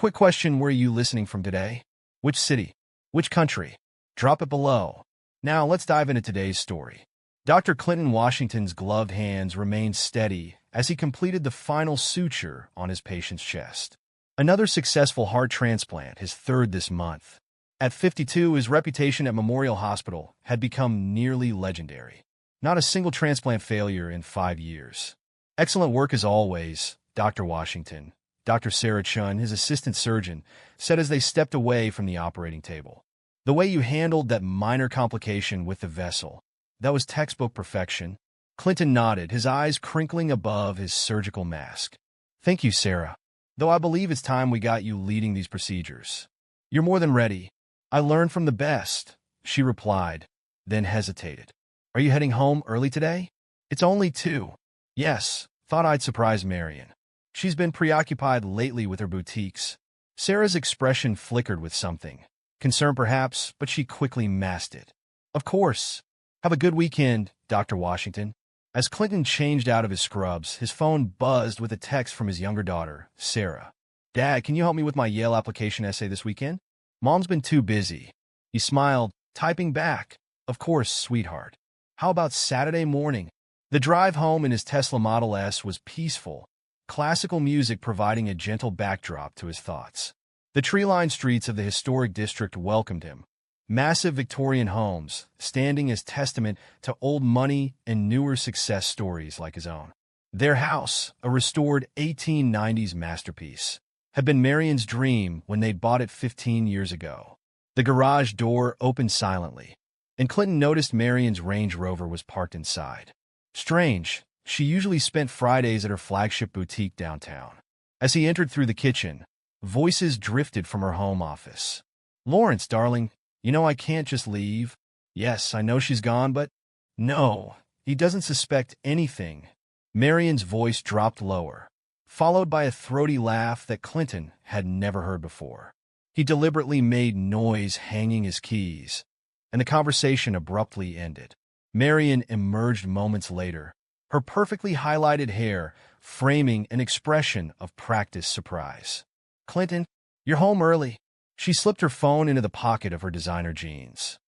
Quick question, where are you listening from today? Which city? Which country? Drop it below. Now let's dive into today's story. Dr. Clinton Washington's gloved hands remained steady as he completed the final suture on his patient's chest. Another successful heart transplant, his third this month. At 52, his reputation at Memorial Hospital had become nearly legendary. Not a single transplant failure in 5 years. Excellent work as always, Dr. Washington. Dr. Sarah Chun, his assistant surgeon, said as they stepped away from the operating table. The way you handled that minor complication with the vessel, that was textbook perfection. Clinton nodded, his eyes crinkling above his surgical mask. Thank you, Sarah. Though I believe it's time we got you leading these procedures. You're more than ready. I learned from the best, she replied, then hesitated. Are you heading home early today? It's only 2. Yes, thought I'd surprise Marion. She's been preoccupied lately with her boutiques. Sarah's expression flickered with something. Concern perhaps, but she quickly masked it. Of course. Have a good weekend, Dr. Washington. As Clinton changed out of his scrubs, his phone buzzed with a text from his younger daughter, Sarah. Dad, can you help me with my Yale application essay this weekend? Mom's been too busy. He smiled, typing back. Of course, sweetheart. How about Saturday morning? The drive home in his Tesla Model S was peaceful, classical music providing a gentle backdrop to his thoughts. The tree-lined streets of the historic district welcomed him. Massive Victorian homes, standing as testament to old money and newer success stories like his own. Their house, a restored 1890s masterpiece, had been Marion's dream when they'd bought it 15 years ago. The garage door opened silently, and Clinton noticed Marion's Range Rover was parked inside. Strange, she usually spent Fridays at her flagship boutique downtown. As he entered through the kitchen, voices drifted from her home office. Lawrence, darling, you know I can't just leave. Yes, I know she's gone, but... No, he doesn't suspect anything. Marion's voice dropped lower, followed by a throaty laugh that Clinton had never heard before. He deliberately made noise hanging his keys, and the conversation abruptly ended. Marion emerged moments later, her perfectly highlighted hair framing an expression of practiced surprise. Clinton, you're home early. She slipped her phone into the pocket of her designer jeans.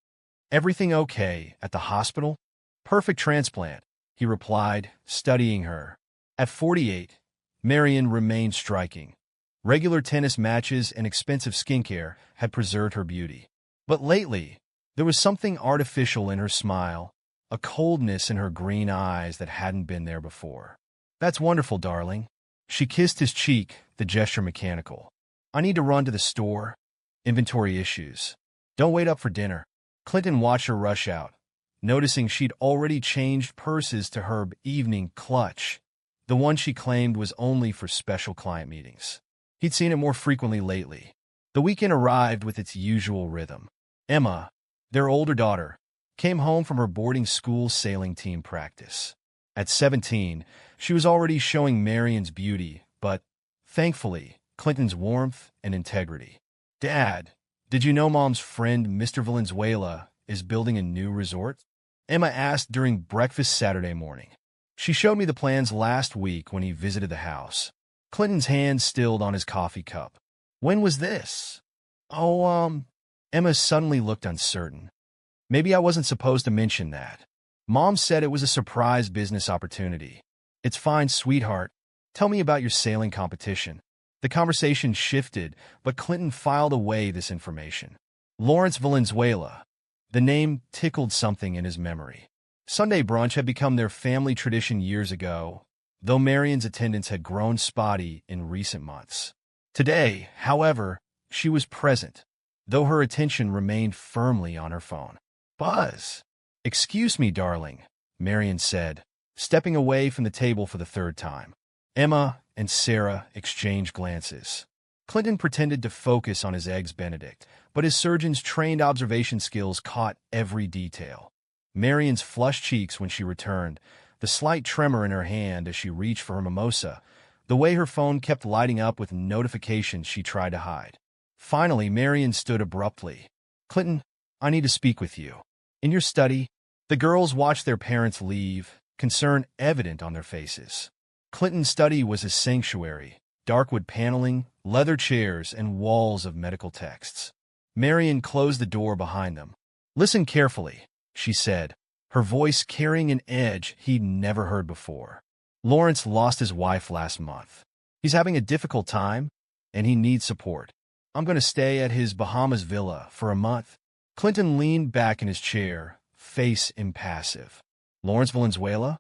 Everything okay at the hospital? Perfect transplant, he replied, studying her. At 48, Marion remained striking. Regular tennis matches and expensive skincare had preserved her beauty. But lately, there was something artificial in her smile, a coldness in her green eyes that hadn't been there before. That's wonderful, darling. She kissed his cheek, the gesture mechanical. I need to run to the store. Inventory issues. Don't wait up for dinner. Clinton watched her rush out, noticing she'd already changed purses to her evening clutch, the one she claimed was only for special client meetings. He'd seen it more frequently lately. The weekend arrived with its usual rhythm. Emma, their older daughter, came home from her boarding school sailing team practice. At 17, she was already showing Marion's beauty, but, thankfully, Clinton's warmth and integrity. Dad, did you know Mom's friend Mr. Valenzuela is building a new resort? Emma asked during breakfast Saturday morning. She showed me the plans last week when he visited the house. Clinton's hand stilled on his coffee cup. When was this? Emma suddenly looked uncertain. Maybe I wasn't supposed to mention that. Mom said it was a surprise business opportunity. It's fine, sweetheart. Tell me about your sailing competition. The conversation shifted, but Clinton filed away this information. Lawrence Valenzuela. The name tickled something in his memory. Sunday brunch had become their family tradition years ago, though Marion's attendance had grown spotty in recent months. Today, however, she was present, though her attention remained firmly on her phone. Buzz. Excuse me, darling, Marion said, stepping away from the table for the third time. Emma and Sarah exchanged glances. Clinton pretended to focus on his Eggs Benedict, but his surgeon's trained observation skills caught every detail. Marion's flushed cheeks when she returned, the slight tremor in her hand as she reached for her mimosa, the way her phone kept lighting up with notifications she tried to hide. Finally, Marion stood abruptly. Clinton, I need to speak with you. In your study, the girls watched their parents leave, concern evident on their faces. Clinton's study was his sanctuary, dark wood paneling, leather chairs, and walls of medical texts. Marion closed the door behind them. "Listen carefully," she said, her voice carrying an edge he'd never heard before. "Lawrence lost his wife last month. He's having a difficult time, and he needs support. I'm going to stay at his Bahamas villa for a month." Clinton leaned back in his chair, face impassive. "Lawrence Valenzuela?"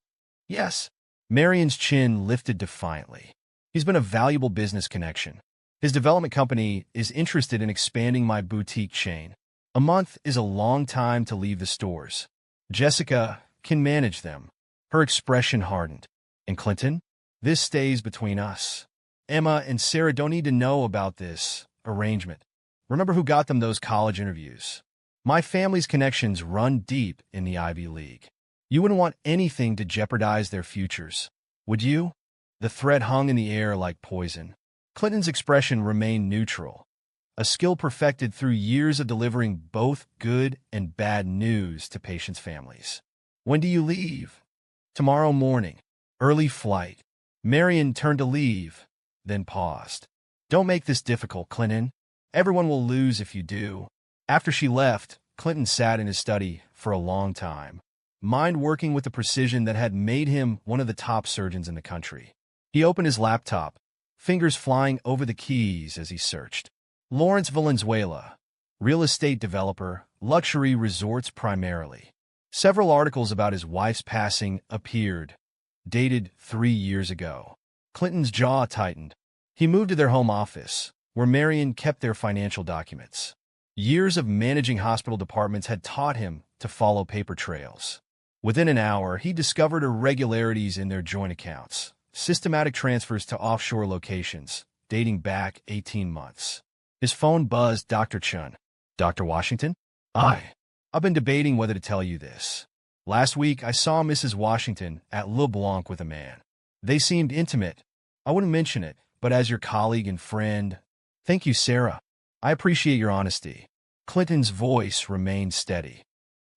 "Yes." Marion's chin lifted defiantly. "He's been a valuable business connection. His development company is interested in expanding my boutique chain. A month is a long time to leave the stores. Jessica can manage them." Her expression hardened. "And Clinton? This stays between us. Emma and Sarah don't need to know about this arrangement. Remember who got them those college interviews? My family's connections run deep in the Ivy League. You wouldn't want anything to jeopardize their futures, would you?" The threat hung in the air like poison. Clinton's expression remained neutral, a skill perfected through years of delivering both good and bad news to patients' families. "When do you leave?" "Tomorrow morning. Early flight." Marion turned to leave, then paused. "Don't make this difficult, Clinton. Everyone will lose if you do." After she left, Clinton sat in his study for a long time, mind working with the precision that had made him one of the top surgeons in the country. He opened his laptop, fingers flying over the keys as he searched. Lawrence Valenzuela, real estate developer, luxury resorts primarily. Several articles about his wife's passing appeared, dated 3 years ago. Clinton's jaw tightened. He moved to their home office, where Marion kept their financial documents. Years of managing hospital departments had taught him to follow paper trails. Within an hour, he discovered irregularities in their joint accounts, systematic transfers to offshore locations, dating back 18 months. His phone buzzed. "Dr. Chun." "Dr. Washington?" I've been debating whether to tell you this. Last week, I saw Mrs. Washington at Le Blanc with a man. They seemed intimate. I wouldn't mention it, but as your colleague and friend..." "Thank you, Sarah. I appreciate your honesty." Clinton's voice remained steady.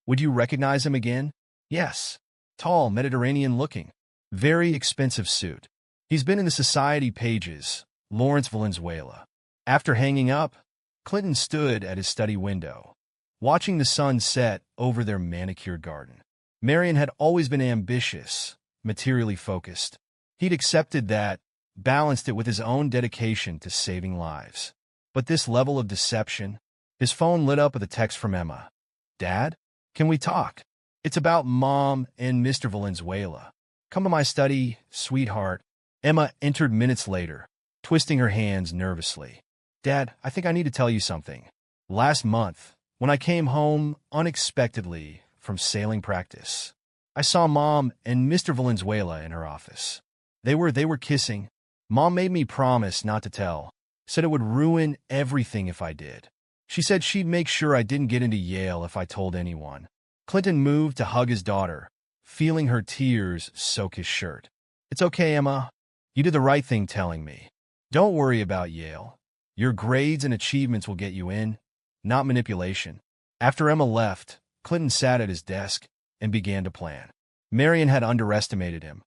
"Would you recognize him again?" "Yes. Tall, Mediterranean-looking. Very expensive suit. He's been in the society pages." Lawrence Valenzuela. After hanging up, Clinton stood at his study window, watching the sun set over their manicured garden. Marion had always been ambitious, materially focused. He'd accepted that, balanced it with his own dedication to saving lives. But this level of deception... His phone lit up with a text from Emma. "Dad, can we talk? It's about Mom and Mr. Valenzuela. Come to my study, sweetheart." Emma entered minutes later, twisting her hands nervously. "Dad, I think I need to tell you something. Last month, when I came home unexpectedly from sailing practice, I saw Mom and Mr. Valenzuela in her office. They were kissing. Mom made me promise not to tell, said it would ruin everything if I did. She said she'd make sure I didn't get into Yale if I told anyone." Clinton moved to hug his daughter, feeling her tears soak his shirt. "It's okay, Emma. You did the right thing telling me. Don't worry about Yale. Your grades and achievements will get you in, not manipulation." After Emma left, Clinton sat at his desk and began to plan. Marion had underestimated him.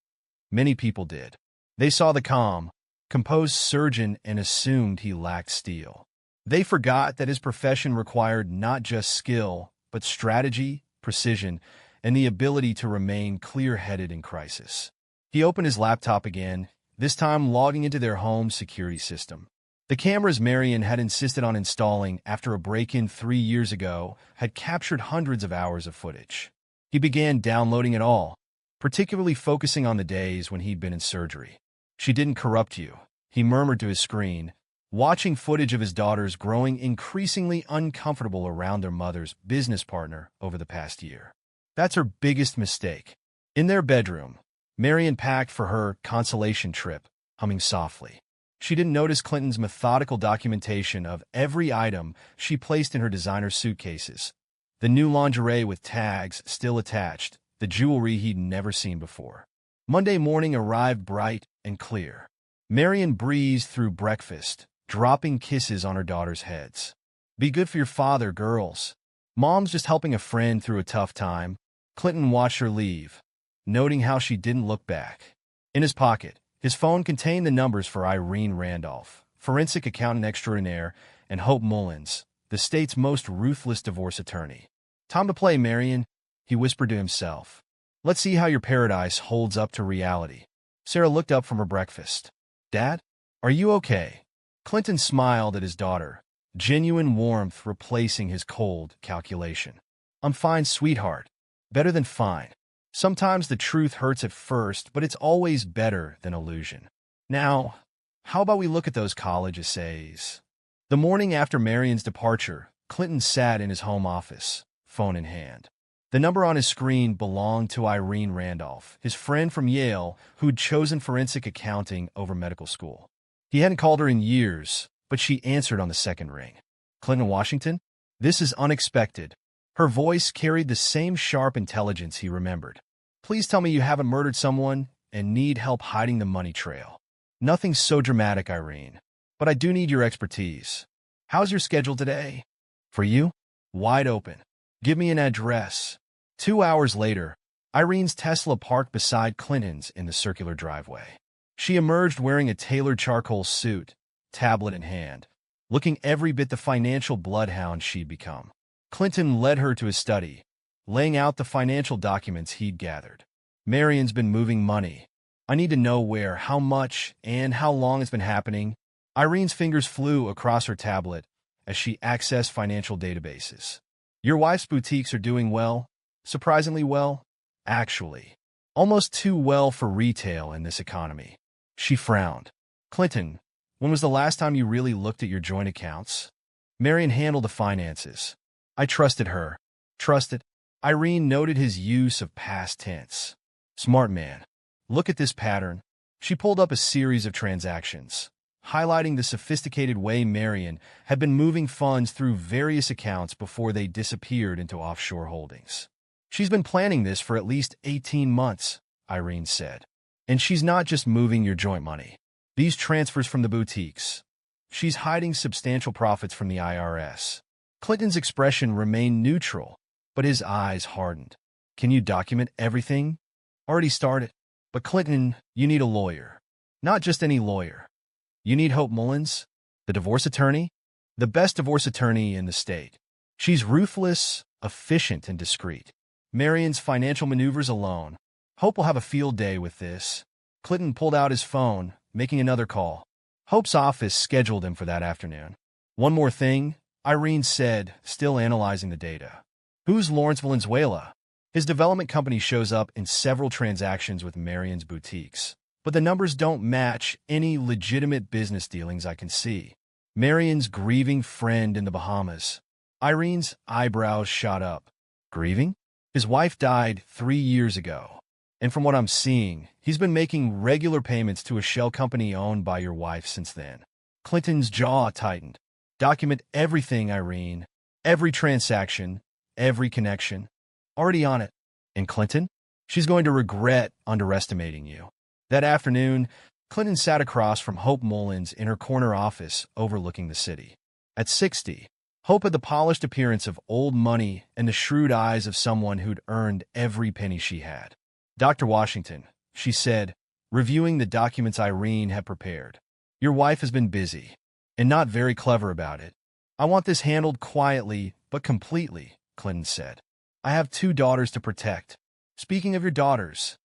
Many people did. They saw the calm, composed surgeon and assumed he lacked steel. They forgot that his profession required not just skill, but strategy, precision, and the ability to remain clear-headed in crisis. He opened his laptop again, this time logging into their home security system. The cameras Marion had insisted on installing after a break-in 3 years ago had captured hundreds of hours of footage. He began downloading it all, particularly focusing on the days when he'd been in surgery. "She didn't corrupt you," he murmured to his screen, watching footage of his daughters growing increasingly uncomfortable around their mother's business partner over the past year. "That's her biggest mistake." In their bedroom, Marion packed for her consolation trip, humming softly. She didn't notice Clinton's methodical documentation of every item she placed in her designer suitcases. The new lingerie with tags still attached, the jewelry he'd never seen before. Monday morning arrived bright and clear. Marion breezed through breakfast, dropping kisses on her daughters' heads. "Be good for your father, girls. Mom's just helping a friend through a tough time." Clinton watched her leave, noting how she didn't look back. In his pocket, His phone contained the numbers for Irene Randolph, forensic accountant extraordinaire, and Hope Mullins, the state's most ruthless divorce attorney. "Time to play, Marion," he whispered to himself. "Let's see how your paradise holds up to reality." Sarah looked up from her breakfast. "Dad, are you okay?" Clinton smiled at his daughter, genuine warmth replacing his cold calculation. "I'm fine, sweetheart. Better than fine. Sometimes the truth hurts at first, but it's always better than illusion. Now, how about we look at those college essays?" The morning after Marion's departure, Clinton sat in his home office, phone in hand. The number on his screen belonged to Irene Randolph, his friend from Yale who'd chosen forensic accounting over medical school. He hadn't called her in years, but she answered on the second ring. "Clinton, Washington? This is unexpected." Her voice carried the same sharp intelligence he remembered. "Please tell me you haven't murdered someone and need help hiding the money trail." "Nothing so dramatic, Irene, but I do need your expertise. How's your schedule today?" "For you? Wide open. Give me an address." 2 hours later, Irene's Tesla parked beside Clinton's in the circular driveway. She emerged wearing a tailored charcoal suit, tablet in hand, looking every bit the financial bloodhound she'd become. Clinton led her to his study, laying out the financial documents he'd gathered. "Marion's been moving money. I need to know where, how much, and how long it's been happening." Irene's fingers flew across her tablet as she accessed financial databases. "Your wife's boutiques are doing well, surprisingly well, actually. Almost too well for retail in this economy." She frowned. "Clinton, when was the last time you really looked at your joint accounts?" "Marion handled the finances. I trusted her." "Trusted?" Irene noted his use of past tense. "Smart man. Look at this pattern." She pulled up a series of transactions, highlighting the sophisticated way Marion had been moving funds through various accounts before they disappeared into offshore holdings. "She's been planning this for at least 18 months, Irene said. "And she's not just moving your joint money. These transfers from the boutiques. She's hiding substantial profits from the IRS." Clinton's expression remained neutral, but his eyes hardened. "Can you document everything?" "Already started." "But Clinton, you need a lawyer. Not just any lawyer. You need Hope Mullins, the divorce attorney, the best divorce attorney in the state. She's ruthless, efficient, and discreet. Marion's financial maneuvers alone. Hope will have a field day with this." Clinton pulled out his phone, making another call. Hope's office scheduled him for that afternoon. "One more thing," Irene said, still analyzing the data. "Who's Lawrence Valenzuela?" "His development company shows up in several transactions with Marion's boutiques, but the numbers don't match any legitimate business dealings I can see." "Marion's grieving friend in the Bahamas." Irene's eyebrows shot up. "Grieving? His wife died 3 years ago. And from what I'm seeing, he's been making regular payments to a shell company owned by your wife since then." Clinton's jaw tightened. "Document everything, Irene. Every transaction, every connection. Already on it." "And Clinton? She's going to regret underestimating you." That afternoon, Clinton sat across from Hope Mullins in her corner office overlooking the city. At 60, Hope had the polished appearance of old money and the shrewd eyes of someone who'd earned every penny she had. "Dr. Washington," she said, reviewing the documents Irene had prepared. "Your wife has been busy, and not very clever about it. I want this handled quietly but completely," Clinton said. "I have 2 daughters to protect." "Speaking of your daughters,"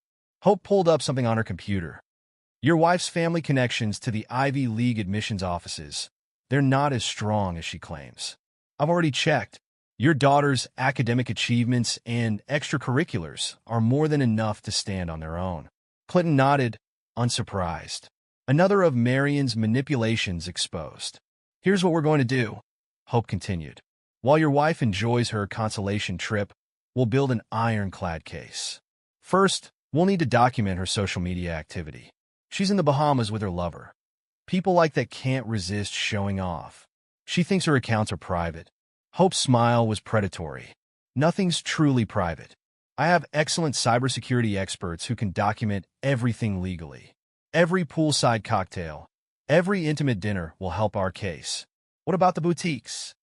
Hope pulled up something on her computer. "Your wife's family connections to the Ivy League admissions offices. They're not as strong as she claims. I've already checked. Your daughter's academic achievements and extracurriculars are more than enough to stand on their own." Clinton nodded, unsurprised. Another of Marion's manipulations exposed. "Here's what we're going to do," Hope continued. "While your wife enjoys her consolation trip, we'll build an ironclad case. First, we'll need to document her social media activity. She's in the Bahamas with her lover. People like that can't resist showing off. She thinks her accounts are private." Hope's smile was predatory. "Nothing's truly private. I have excellent cybersecurity experts who can document everything legally. Every poolside cocktail, every intimate dinner will help our case." "What about the boutiques?"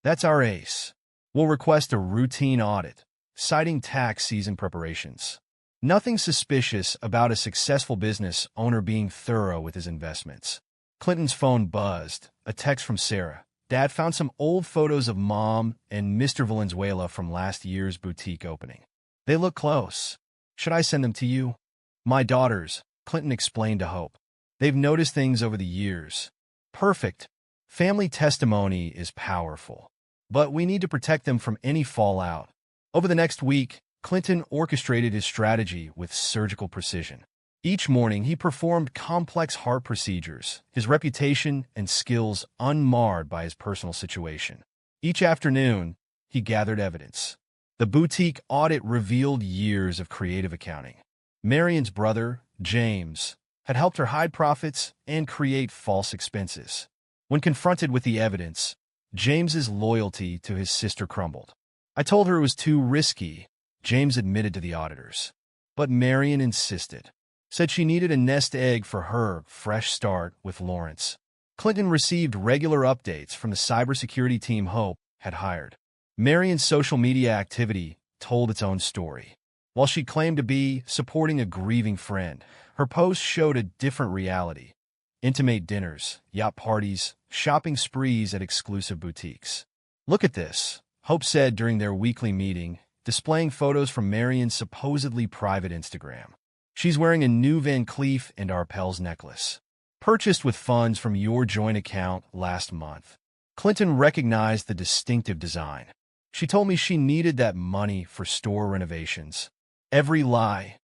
"That's our ace. We'll request a routine audit, citing tax season preparations. Nothing suspicious about a successful business owner being thorough with his investments. Clinton's phone buzzed. A text from Sarah. Dad found some old photos of Mom and Mr. Valenzuela from last year's boutique opening. They look close. Should I send them to you? My daughters, Clinton explained to Hope. They've noticed things over the years. Perfect. Family testimony is powerful. But we need to protect them from any fallout. Over the next week, Clinton orchestrated his strategy with surgical precision. Each morning, he performed complex heart procedures, his reputation and skills unmarred by his personal situation. Each afternoon, he gathered evidence. The boutique audit revealed years of creative accounting. Marion's brother, James, had helped her hide profits and create false expenses. When confronted with the evidence, James's loyalty to his sister crumbled. I told her it was too risky, James admitted to the auditors. But Marion insisted. Said she needed a nest egg for her fresh start with Lawrence. Clinton received regular updates from the cybersecurity team Hope had hired. Marion's social media activity told its own story. While she claimed to be supporting a grieving friend, her posts showed a different reality. Intimate dinners, yacht parties, shopping sprees at exclusive boutiques. Look at this, Hope said during their weekly meeting, displaying photos from Marion's supposedly private Instagram. She's wearing a new Van Cleef & Arpels necklace, purchased with funds from your joint account last month. Clinton recognized the distinctive design. She told me she needed that money for store renovations. Every lie,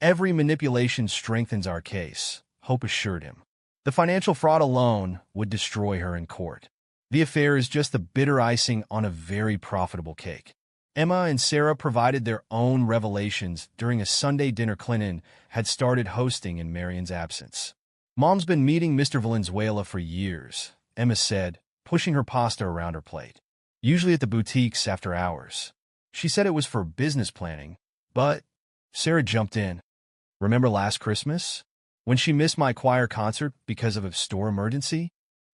every manipulation strengthens our case, Hope assured him. The financial fraud alone would destroy her in court. The affair is just the bitter icing on a very profitable cake. Emma and Sarah provided their own revelations during a Sunday dinner Clinton had started hosting in Marion's absence. Mom's been meeting Mr. Valenzuela for years, Emma said, pushing her pasta around her plate. Usually at the boutiques after hours. She said it was for business planning, but Sarah jumped in. Remember last Christmas? When she missed my choir concert because of a store emergency?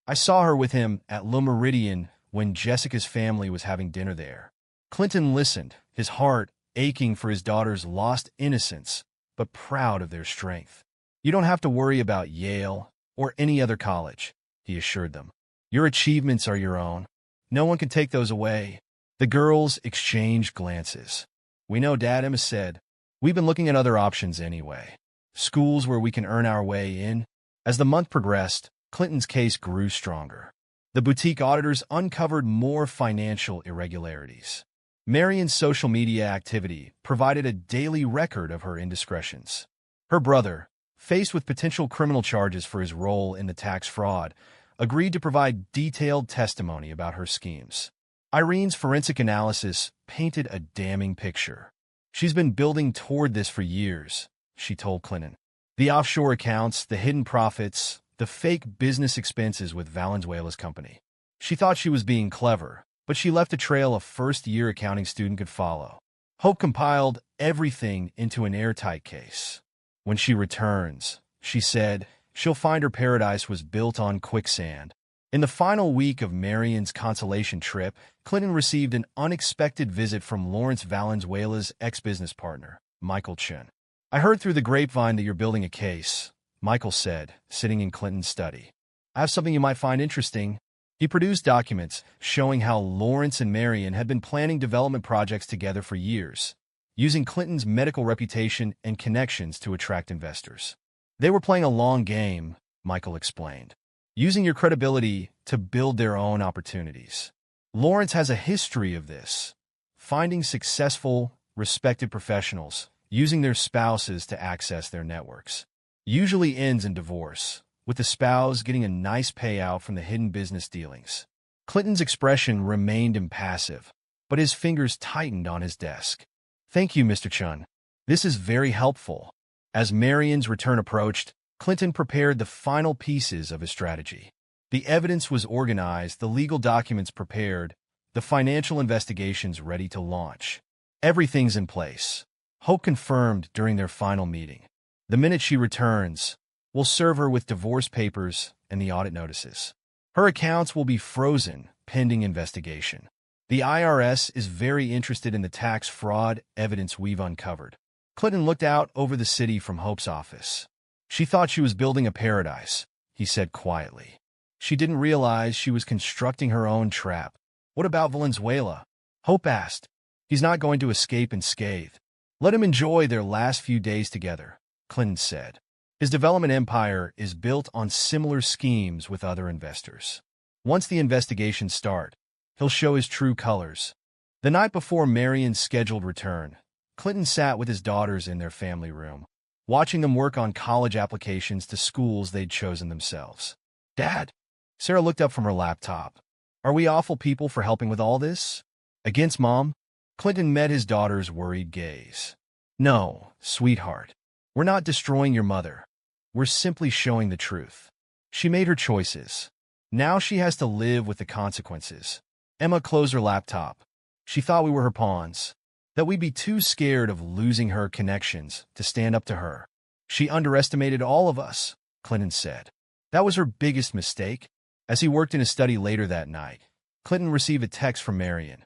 I saw her with him at Le Méridien when Jessica's family was having dinner there. Clinton listened, his heart aching for his daughter's lost innocence, but proud of their strength. You don't have to worry about Yale or any other college, he assured them. Your achievements are your own. No one can take those away. The girls exchanged glances. We know, Dad, Emma said. We've been looking at other options anyway. Schools where we can earn our way in. As the month progressed, Clinton's case grew stronger. The boutique auditors uncovered more financial irregularities. Marion's social media activity provided a daily record of her indiscretions. Her brother, faced with potential criminal charges for his role in the tax fraud, agreed to provide detailed testimony about her schemes. Irene's forensic analysis painted a damning picture. She's been building toward this for years, she told Clinton. The offshore accounts, the hidden profits, the fake business expenses with Valenzuela's company. She thought she was being clever, but she left a trail a first-year accounting student could follow. Hope compiled everything into an airtight case. When she returns, she said, she'll find her paradise was built on quicksand. In the final week of Marion's consolation trip, Clinton received an unexpected visit from Lawrence Valenzuela's ex-business partner, Michael Chen. I heard through the grapevine that you're building a case, Michael said, sitting in Clinton's study. I have something you might find interesting. He produced documents showing how Lawrence and Marion had been planning development projects together for years, using Clinton's medical reputation and connections to attract investors. They were playing a long game, Michael explained, using your credibility to build their own opportunities. Lawrence has a history of this, finding successful, respected professionals, using their spouses to access their networks. Usually ends in divorce, with the spouse getting a nice payout from the hidden business dealings. Clinton's expression remained impassive, but his fingers tightened on his desk. Thank you, Mr. Chun. This is very helpful. As Marion's return approached, Clinton prepared the final pieces of his strategy. The evidence was organized, the legal documents prepared, the financial investigations ready to launch. Everything's in place, Hope confirmed during their final meeting. The minute she returns, we'll serve her with divorce papers and the audit notices. Her accounts will be frozen pending investigation. The IRS is very interested in the tax fraud evidence we've uncovered. Clinton looked out over the city from Hope's office. She thought she was building a paradise, he said quietly. She didn't realize she was constructing her own trap. What about Valenzuela? Hope asked. He's not going to escape unscathed. Let him enjoy their last few days together, Clinton said. His development empire is built on similar schemes with other investors. Once the investigations start, he'll show his true colors. The night before Marion's scheduled return, Clinton sat with his daughters in their family room, watching them work on college applications to schools they'd chosen themselves. Dad, Sarah looked up from her laptop. Are we awful people for helping with all this? Against Mom? Clinton met his daughter's worried gaze. No, sweetheart. We're not destroying your mother. We're simply showing the truth. She made her choices. Now she has to live with the consequences. Emma closed her laptop. She thought we were her pawns, that we'd be too scared of losing her connections to stand up to her. She underestimated all of us, Clinton said. That was her biggest mistake. As he worked in his study later that night, Clinton received a text from Marion.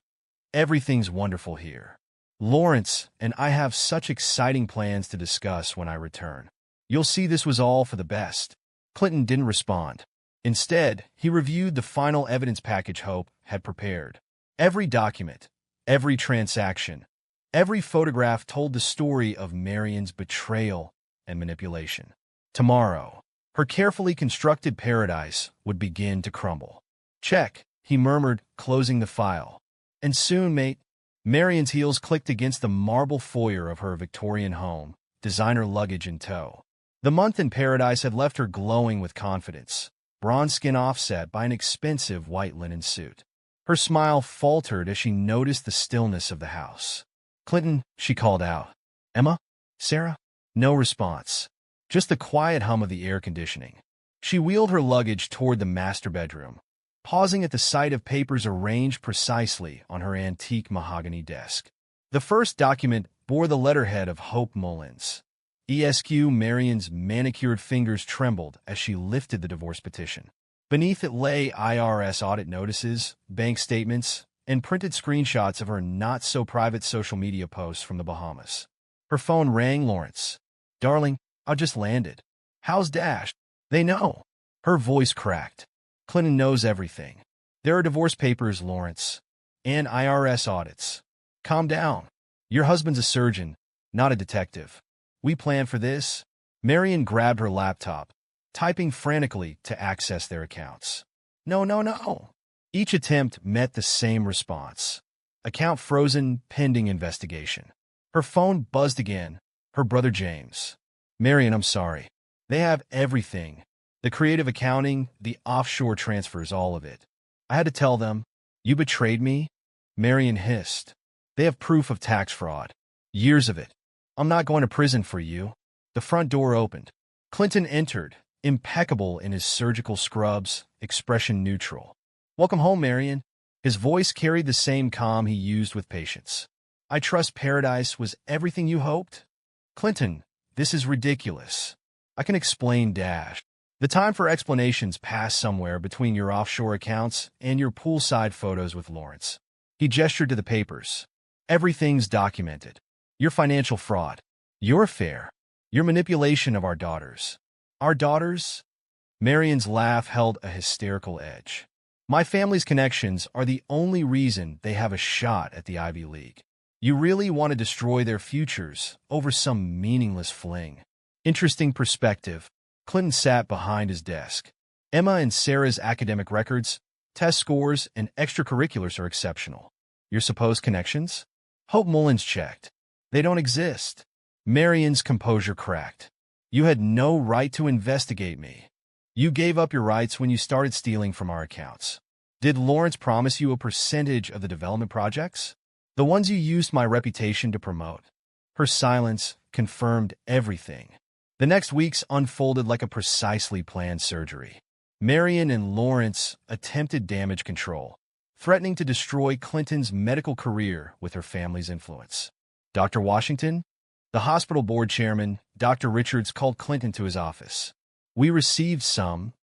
Everything's wonderful here. Lawrence and I have such exciting plans to discuss when I return. You'll see this was all for the best. Clinton didn't respond. Instead, he reviewed the final evidence package Hope had prepared. Every document, every transaction, every photograph told the story of Marion's betrayal and manipulation. Tomorrow, her carefully constructed paradise would begin to crumble. Check, he murmured, closing the file. And soon, mate, Marion's heels clicked against the marble foyer of her Victorian home, designer luggage in tow. The month in paradise had left her glowing with confidence, bronze skin offset by an expensive white linen suit. Her smile faltered as she noticed the stillness of the house. Clinton, she called out. Emma? Sarah? No response. Just the quiet hum of the air conditioning. She wheeled her luggage toward the master bedroom, pausing at the sight of papers arranged precisely on her antique mahogany desk. The first document bore the letterhead of Hope Mullins. ESQ. Marion's manicured fingers trembled as she lifted the divorce petition. Beneath it lay IRS audit notices, bank statements, and printed screenshots of her not-so-private social media posts from the Bahamas. Her phone rang. Lawrence. Darling, I just landed. How's Dash? They know. Her voice cracked. Clinton knows everything. There are divorce papers, Lawrence, and IRS audits. Calm down. Your husband's a surgeon, not a detective. We planned for this. Marion grabbed her laptop, typing frantically to access their accounts. No. Each attempt met the same response. Account frozen, pending investigation. Her phone buzzed again. Her brother James. Marion, I'm sorry. They have everything. The creative accounting, the offshore transfers, all of it. I had to tell them. You betrayed me? Marion hissed. They have proof of tax fraud. Years of it. I'm not going to prison for you. The front door opened. Clinton entered, impeccable in his surgical scrubs, expression neutral. Welcome home, Marion. His voice carried the same calm he used with patience. I trust paradise was everything you hoped? Clinton, this is ridiculous. I can explain, Dash. The time for explanations passed somewhere between your offshore accounts and your poolside photos with Lawrence. He gestured to the papers. Everything's documented. Your financial fraud. Your affair. Your manipulation of our daughters. Our daughters? Marion's laugh held a hysterical edge. My family's connections are the only reason they have a shot at the Ivy League. You really want to destroy their futures over some meaningless fling. Interesting perspective. Clinton sat behind his desk. Emma and Sarah's academic records, test scores, and extracurriculars are exceptional. Your supposed connections? Hope Mullins checked. They don't exist. Marion's composure cracked. You had no right to investigate me. You gave up your rights when you started stealing from our accounts. Did Lawrence promise you a percentage of the development projects? The ones you used my reputation to promote. Her silence confirmed everything. The next weeks unfolded like a precisely planned surgery. Marion and Lawrence attempted damage control, threatening to destroy Clinton's medical career with her family's influence. Dr. Washington, the hospital board chairman, Dr. Richards, called Clinton to his office. We received some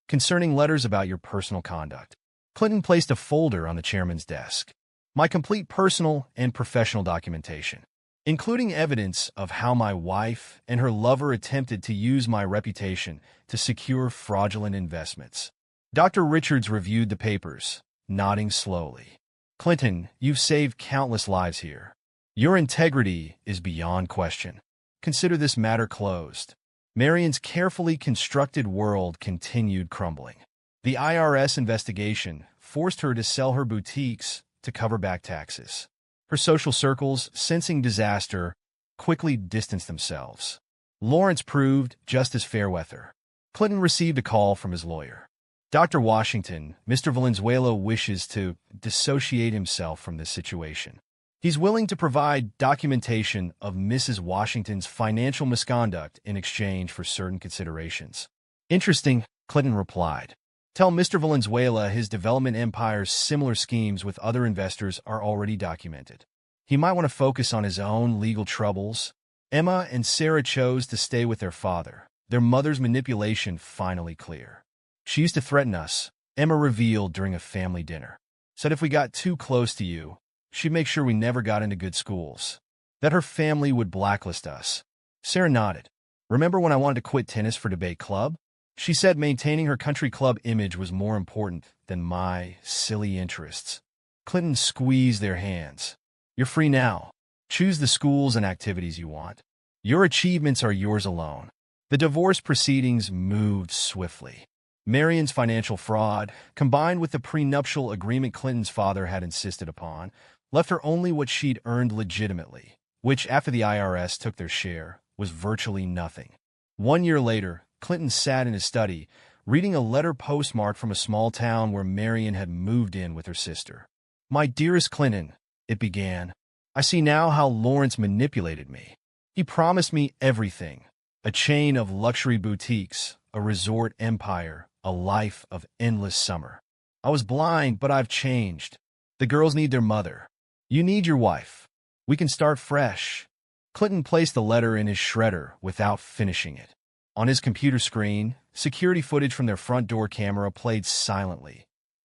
concerning letters about your personal conduct. Clinton placed a folder on the chairman's desk. My complete personal and professional documentation. including evidence of how my wife and her lover attempted to use my reputation to secure fraudulent investments. Dr. Richards reviewed the papers, nodding slowly. Clinton, you've saved countless lives here. Your integrity is beyond question. Consider this matter closed. Marion's carefully constructed world continued crumbling. The IRS investigation forced her to sell her boutiques to cover back taxes. Her social circles, sensing disaster, quickly distanced themselves. Lawrence proved just as fair weather. Clinton received a call from his lawyer. Dr. Washington, Mr. Valenzuela wishes to dissociate himself from this situation. He's willing to provide documentation of Mrs. Washington's financial misconduct in exchange for certain considerations. Interesting, Clinton replied. Tell Mr. Valenzuela his development empire's similar schemes with other investors are already documented. He might want to focus on his own legal troubles. Emma and Sarah chose to stay with their father, their mother's manipulation finally clear. She used to threaten us, Emma revealed during a family dinner. Said if we got too close to you, she'd make sure we never got into good schools. That her family would blacklist us. Sarah nodded. Remember when I wanted to quit tennis for debate club? She said maintaining her country club image was more important than my silly interests. Clinton squeezed their hands. You're free now. Choose the schools and activities you want. Your achievements are yours alone. The divorce proceedings moved swiftly. Marion's financial fraud, combined with the prenuptial agreement Clinton's father had insisted upon, left her only what she'd earned legitimately, which, after the IRS took their share, was virtually nothing. 1 year later, Clinton sat in his study, reading a letter postmarked from a small town where Marion had moved in with her sister. My dearest Clinton, it began, I see now how Lawrence manipulated me. He promised me everything, a chain of luxury boutiques, a resort empire, a life of endless summer. I was blind, but I've changed. The girls need their mother. You need your wife. We can start fresh. Clinton placed the letter in his shredder without finishing it. On his computer screen, security footage from their front door camera played silently.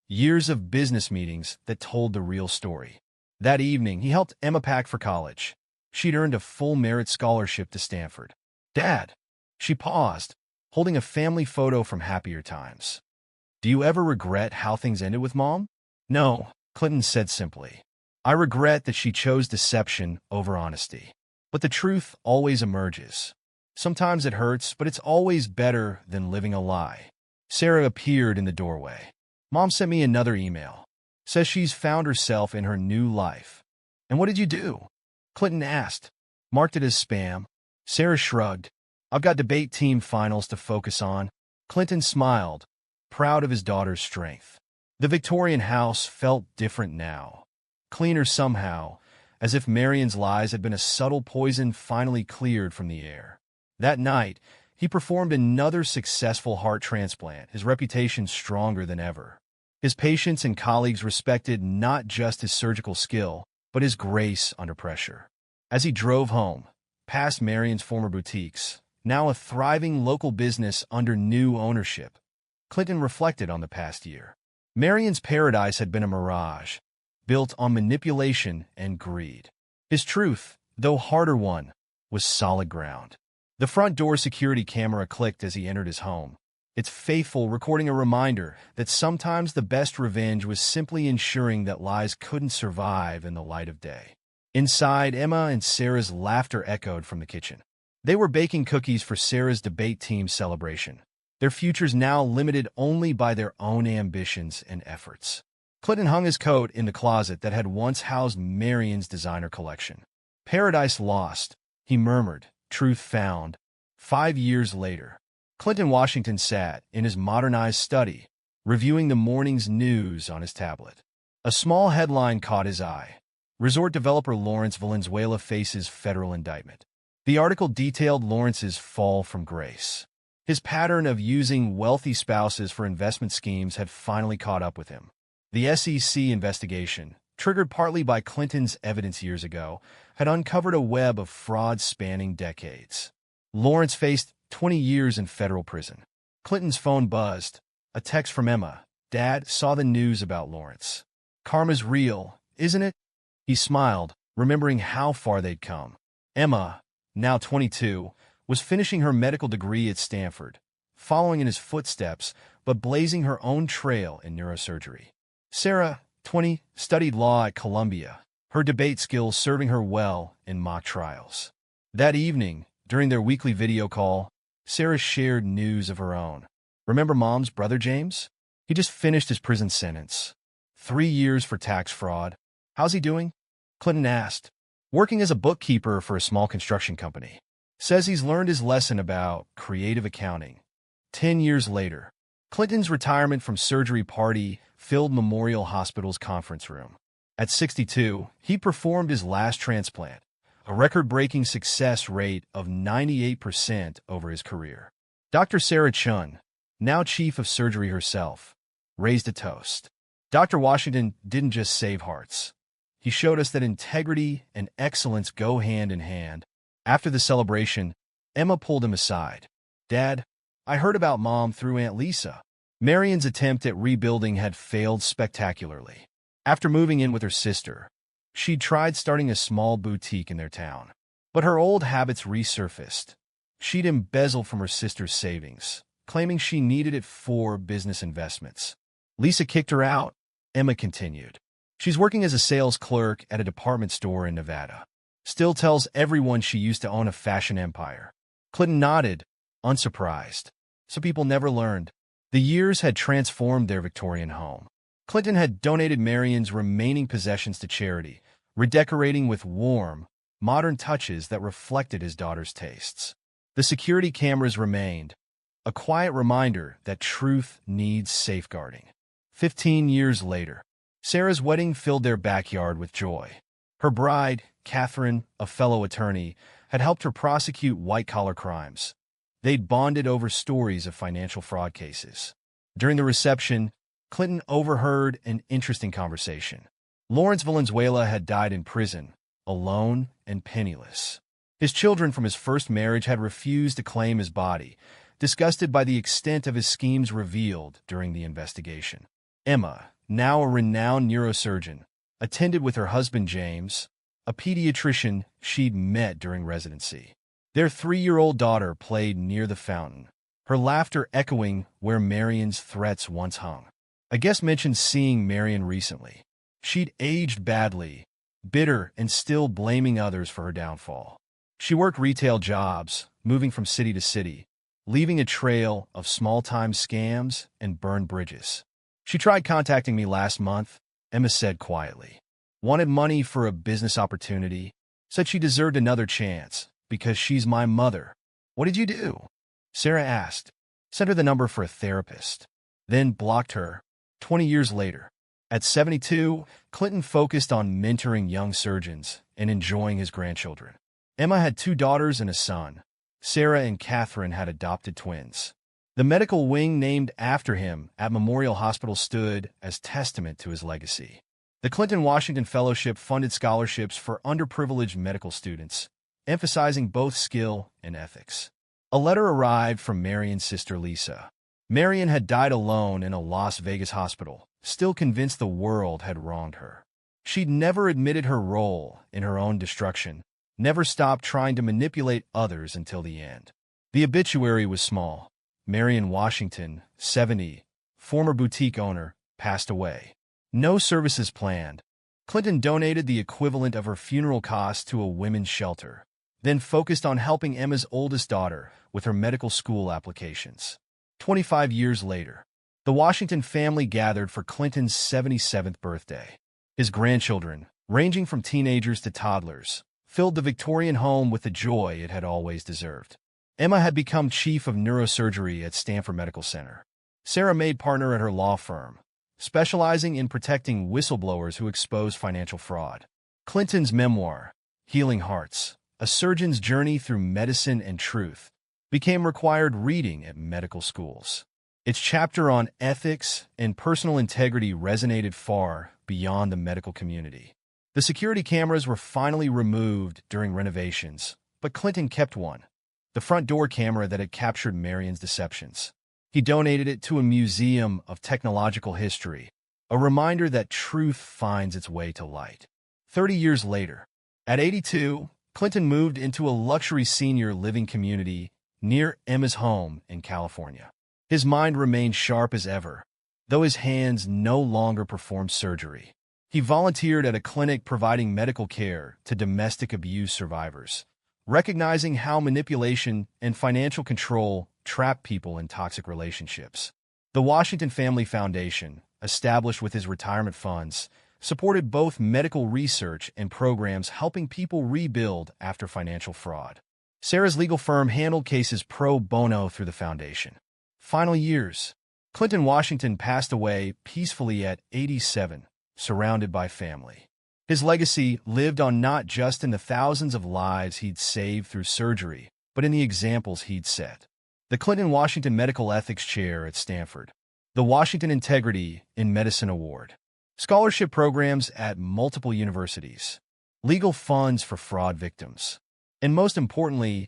Years of business meetings that told the real story. That evening, he helped Emma pack for college. She'd earned a full merit scholarship to Stanford. Dad, she paused, holding a family photo from happier times. Do you ever regret how things ended with Mom? No, Clinton said simply. I regret that she chose deception over honesty. But the truth always emerges. Sometimes it hurts, but it's always better than living a lie. Sarah appeared in the doorway. Mom sent me another email. Says she's found herself in her new life. And what did you do? Clinton asked. Marked it as spam. Sarah shrugged. I've got debate team finals to focus on. Clinton smiled, proud of his daughter's strength. The Victorian house felt different now. Cleaner somehow, as if Marion's lies had been a subtle poison finally cleared from the air. That night, he performed another successful heart transplant, his reputation stronger than ever. His patients and colleagues respected not just his surgical skill, but his grace under pressure. As he drove home, past Marion's former boutiques, now a thriving local business under new ownership, Clinton reflected on the past year. Marion's paradise had been a mirage, built on manipulation and greed. His truth, though harder one, was solid ground. The front door security camera clicked as he entered his home, its faithful recording a reminder that sometimes the best revenge was simply ensuring that lies couldn't survive in the light of day. Inside, Emma and Sarah's laughter echoed from the kitchen. They were baking cookies for Sarah's debate team celebration, their futures now limited only by their own ambitions and efforts. Clinton hung his coat in the closet that had once housed Marion's designer collection. Paradise lost, he murmured, truth found. 5 years later, Clinton Washington sat in his modernized study, reviewing the morning's news on his tablet. A small headline caught his eye. Resort developer Lawrence Valenzuela faces federal indictment. The article detailed Lawrence's fall from grace. His pattern of using wealthy spouses for investment schemes had finally caught up with him. The SEC investigation, triggered partly by Clinton's evidence years ago, had uncovered a web of fraud spanning decades. Lawrence faced 20 years in federal prison. Clinton's phone buzzed. A text from Emma. Dad saw the news about Lawrence. Karma's real, isn't it? He smiled, remembering how far they'd come. Emma, now 22, was finishing her medical degree at Stanford, following in his footsteps but blazing her own trail in neurosurgery. Sarah, 20, studied law at Columbia, her debate skills serving her well in mock trials. That evening, during their weekly video call, Sarah shared news of her own. Remember Mom's brother James? He just finished his prison sentence. 3 years for tax fraud. How's he doing? Clinton asked. Working as a bookkeeper for a small construction company. Says he's learned his lesson about creative accounting. 10 years later, Clinton's retirement from surgery party filled Memorial Hospital's conference room. At 62, he performed his last transplant, a record-breaking success rate of 98% over his career. Dr. Sarah Chun, now chief of surgery herself, raised a toast. Dr. Washington didn't just save hearts. He showed us that integrity and excellence go hand in hand. After the celebration, Emma pulled him aside. Dad, I heard about Mom through Aunt Lisa. Marion's attempt at rebuilding had failed spectacularly. After moving in with her sister, she'd tried starting a small boutique in their town. But her old habits resurfaced. She'd embezzled from her sister's savings, claiming she needed it for business investments. Lisa kicked her out, Emma continued. She's working as a sales clerk at a department store in Nevada. Still tells everyone she used to own a fashion empire. Clinton nodded, unsurprised. So people never learned. The years had transformed their Victorian home. Clinton had donated Marion's remaining possessions to charity, redecorating with warm, modern touches that reflected his daughter's tastes. The security cameras remained, a quiet reminder that truth needs safeguarding. 15 years later, Sarah's wedding filled their backyard with joy. Her bride, Catherine, a fellow attorney, had helped her prosecute white-collar crimes. They'd bonded over stories of financial fraud cases. During the reception, Clinton overheard an interesting conversation. Lawrence Valenzuela had died in prison, alone and penniless. His children from his first marriage had refused to claim his body, disgusted by the extent of his schemes revealed during the investigation. Emma, now a renowned neurosurgeon, attended with her husband James, a pediatrician she'd met during residency. Their 3-year-old daughter played near the fountain, her laughter echoing where Marion's threats once hung. A guest mentioned seeing Marion recently. She'd aged badly, bitter and still blaming others for her downfall. She worked retail jobs, moving from city to city, leaving a trail of small-time scams and burned bridges. She tried contacting me last month, Emma said quietly. Wanted money for a business opportunity, said she deserved another chance because she's my mother. What did you do? Sarah asked. Sent her the number for a therapist. Then blocked her. 20 years later, at 72, Clinton focused on mentoring young surgeons and enjoying his grandchildren. Emma had 2 daughters and a son. Sarah and Catherine had adopted twins. The medical wing named after him at Memorial Hospital stood as testament to his legacy. The Clinton-Washington Fellowship funded scholarships for underprivileged medical students, emphasizing both skill and ethics. A letter arrived from Marion's sister Lisa. Marion had died alone in a Las Vegas hospital, still convinced the world had wronged her. She'd never admitted her role in her own destruction, never stopped trying to manipulate others until the end. The obituary was small. Marion Washington, 70, former boutique owner, passed away. No services planned. Clinton donated the equivalent of her funeral costs to a women's shelter, then focused on helping Emma's oldest daughter with her medical school applications. 25 years later, the Washington family gathered for Clinton's 77th birthday. His grandchildren, ranging from teenagers to toddlers, filled the Victorian home with the joy it had always deserved. Emma had become chief of neurosurgery at Stanford Medical Center. Sarah made partner at her law firm, specializing in protecting whistleblowers who expose financial fraud. Clinton's memoir, Healing Hearts, A Surgeon's Journey Through Medicine and Truth, became required reading at medical schools. Its chapter on ethics and personal integrity resonated far beyond the medical community. The security cameras were finally removed during renovations, but Clinton kept one, the front door camera that had captured Marion's deceptions. He donated it to a museum of technological history, a reminder that truth finds its way to light. 30 years later, at 82, Clinton moved into a luxury senior living community near Emma's home in California. His mind remained sharp as ever, though his hands no longer performed surgery. He volunteered at a clinic providing medical care to domestic abuse survivors, recognizing how manipulation and financial control trap people in toxic relationships. The Washington Family Foundation, established with his retirement funds, supported both medical research and programs helping people rebuild after financial fraud. Sarah's legal firm handled cases pro bono through the foundation. Final years. Clinton Washington passed away peacefully at 87, surrounded by family. His legacy lived on not just in the thousands of lives he'd saved through surgery, but in the examples he'd set. The Clinton Washington Medical Ethics Chair at Stanford. The Washington Integrity in Medicine Award. Scholarship programs at multiple universities. Legal funds for fraud victims. And most importantly,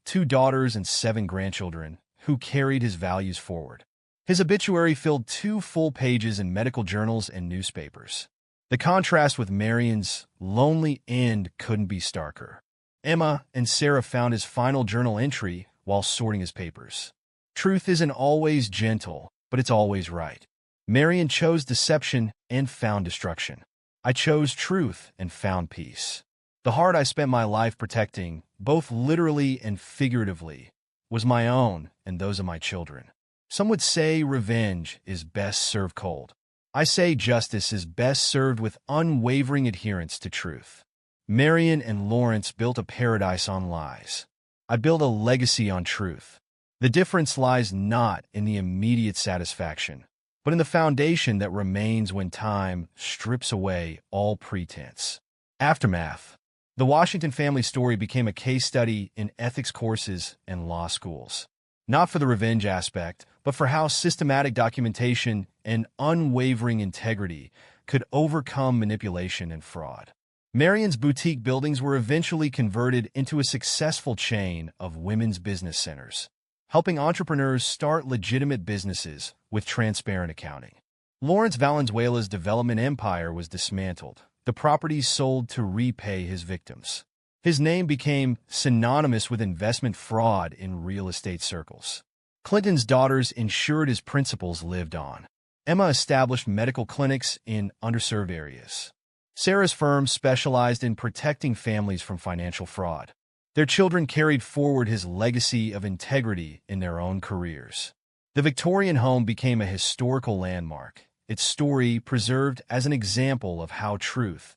2 daughters and 7 grandchildren who carried his values forward. His obituary filled 2 full pages in medical journals and newspapers. The contrast with Marion's lonely end couldn't be starker. Emma and Sarah found his final journal entry while sorting his papers. Truth isn't always gentle, but it's always right. Marion chose deception and found destruction. I chose truth and found peace. The heart I spent my life protecting, both literally and figuratively, was my own and those of my children. Some would say revenge is best served cold. I say justice is best served with unwavering adherence to truth. Marion and Lawrence built a paradise on lies. I built a legacy on truth. The difference lies not in the immediate satisfaction, but in the foundation that remains when time strips away all pretense. Aftermath. The Washington family story became a case study in ethics courses and law schools. Not for the revenge aspect, but for how systematic documentation and unwavering integrity could overcome manipulation and fraud. Marion's boutique buildings were eventually converted into a successful chain of women's business centers, helping entrepreneurs start legitimate businesses with transparent accounting. Lawrence Valenzuela's development empire was dismantled, the properties sold to repay his victims. His name became synonymous with investment fraud in real estate circles. Clinton's daughters ensured his principles lived on. Emma established medical clinics in underserved areas. Sarah's firm specialized in protecting families from financial fraud. Their children carried forward his legacy of integrity in their own careers. The Victorian home became a historical landmark, its story preserved as an example of how truth,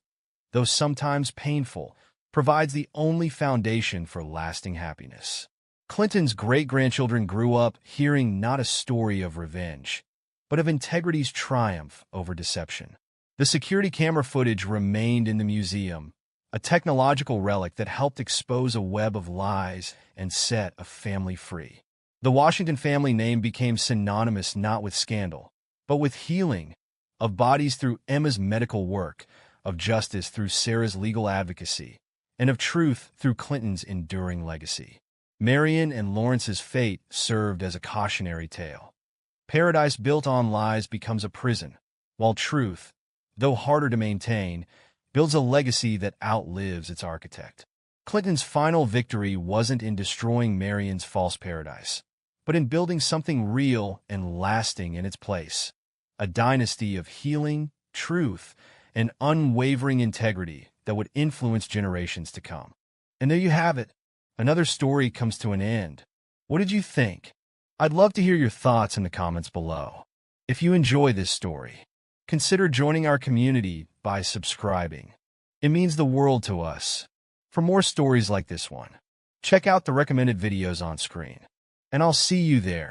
though sometimes painful, provides the only foundation for lasting happiness. Clinton's great-grandchildren grew up hearing not a story of revenge, but of integrity's triumph over deception. The security camera footage remained in the museum, a technological relic that helped expose a web of lies and set a family free. The Washington family name became synonymous not with scandal, but with healing, of bodies through Emma's medical work, of justice through Sarah's legal advocacy, and of truth through Clinton's enduring legacy. Marion and Lawrence's fate served as a cautionary tale. Paradise built on lies becomes a prison, while truth, though harder to maintain, builds a legacy that outlives its architect. Clinton's final victory wasn't in destroying Marion's false paradise, but in building something real and lasting in its place. A dynasty of healing, truth, and unwavering integrity that would influence generations to come. And there you have it. Another story comes to an end. What did you think? I'd love to hear your thoughts in the comments below. If you enjoy this story, consider joining our community by subscribing. It means the world to us. For more stories like this one, check out the recommended videos on screen. And I'll see you there.